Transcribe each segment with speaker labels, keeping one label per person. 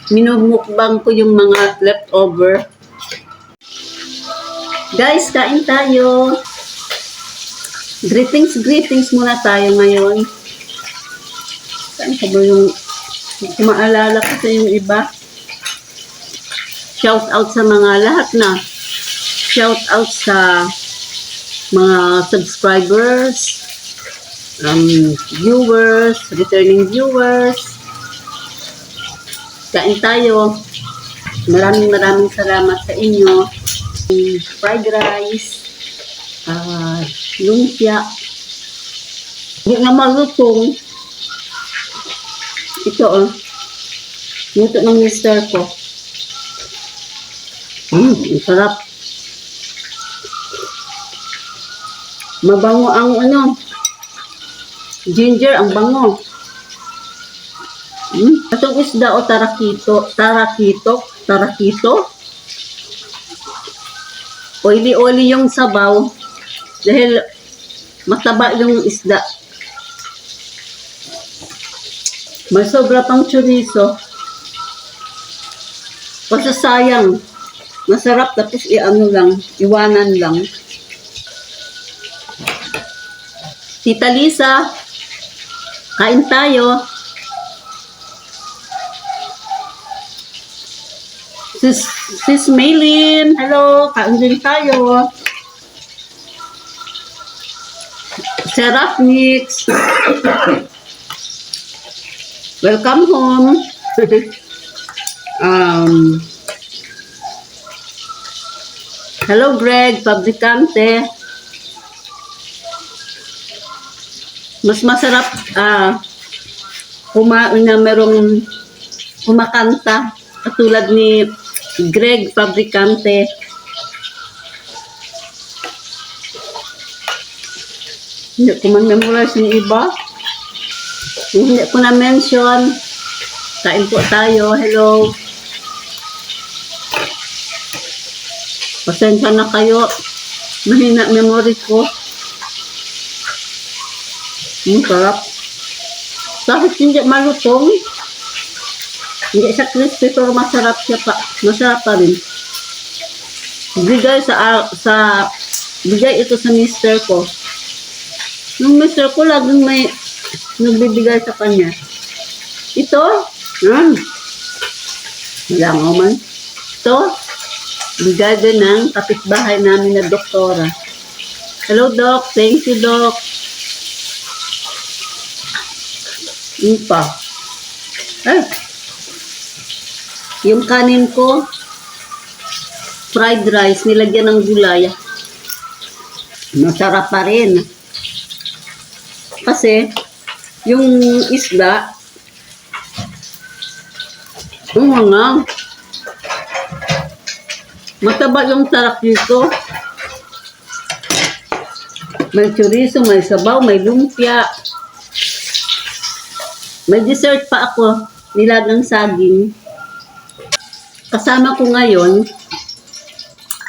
Speaker 1: minumukbang ko yung mga leftover. Guys, kain tayo. Greetings muna tayo ngayon. Saan ka ba yung maalala ko sa yung iba? Shout out sa mga lahat na. Shout out sa mga subscribers, viewers, returning viewers. Kain tayo. Maraming salamat sa inyo. Fried rice, lumpia. Hindi na malutong. Ito luto ng mister ko. Ang sarap. Mabango ang ginger, ang bango. Itong isda o tarakito. Oily yung sabaw dahil mataba yung isda. May sobra pang chorizo. Kasi sayang. Masarap tapos iwanan lang. Tita Lisa, kain tayo. Sis Maylin, hello, kain din tayo. Seraph Nix, welcome home. Hello Greg, Fabricante. Mas masarap kumain na merong kumakanta katulad ni Greg Fabricante. Hindi ko man-memorize yung iba. Hindi ko na-mention. Kain po tayo. Hello. Pasensya na kayo. Mahina memory ko. Sarap. Kahit hindi malutong. Hindi siya crispy pero masarap siya pa. Masarap pa rin. Bigay ito sa mister ko. Yung mister ko laging may nagbibigay sa kanya. Ito, wala nga man. Ito, bigay din ng kapitbahay namin na doktora. Hello, Doc. Thank you, Doc. Yung pa. Yung kanin ko, fried rice, nilagyan ng gulay. Masarap pa rin. Kasi, yung isda, mataba yung tarak dito. May chorizo, may sabaw, may lumpia. May dessert pa ako, nilagang saging. Kasama ko ngayon,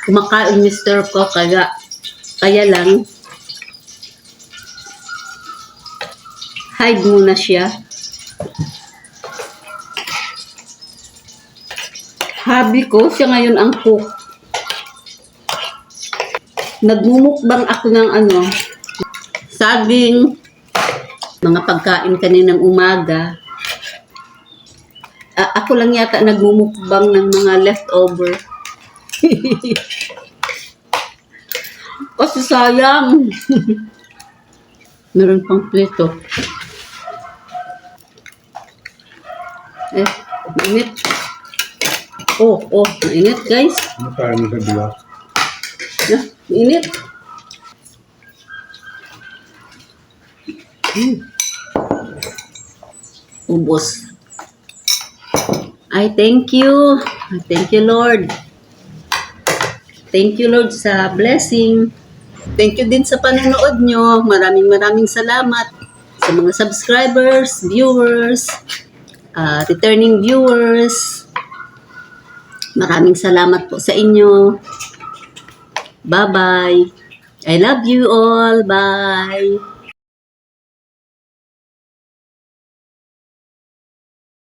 Speaker 1: kumakain mister ko, kaya lang, hide muna siya. Hobby ko, siya ngayon ang cook. Nagmumukbang ako ng saging, mga pagkain kaninang umaga. Ako lang yata nagmumukbang ng mga leftover. Kasi sayang. Meron pang plito. Mainit. Mainit guys.
Speaker 2: Parang sa dua.
Speaker 1: Mainit. Ubos. Ay, thank you. Thank you, Lord. Thank you, Lord, sa blessing. Thank you din sa panonood nyo. Maraming salamat sa mga subscribers, viewers, returning viewers. Maraming salamat po sa inyo. Bye-bye. I love you all. Bye.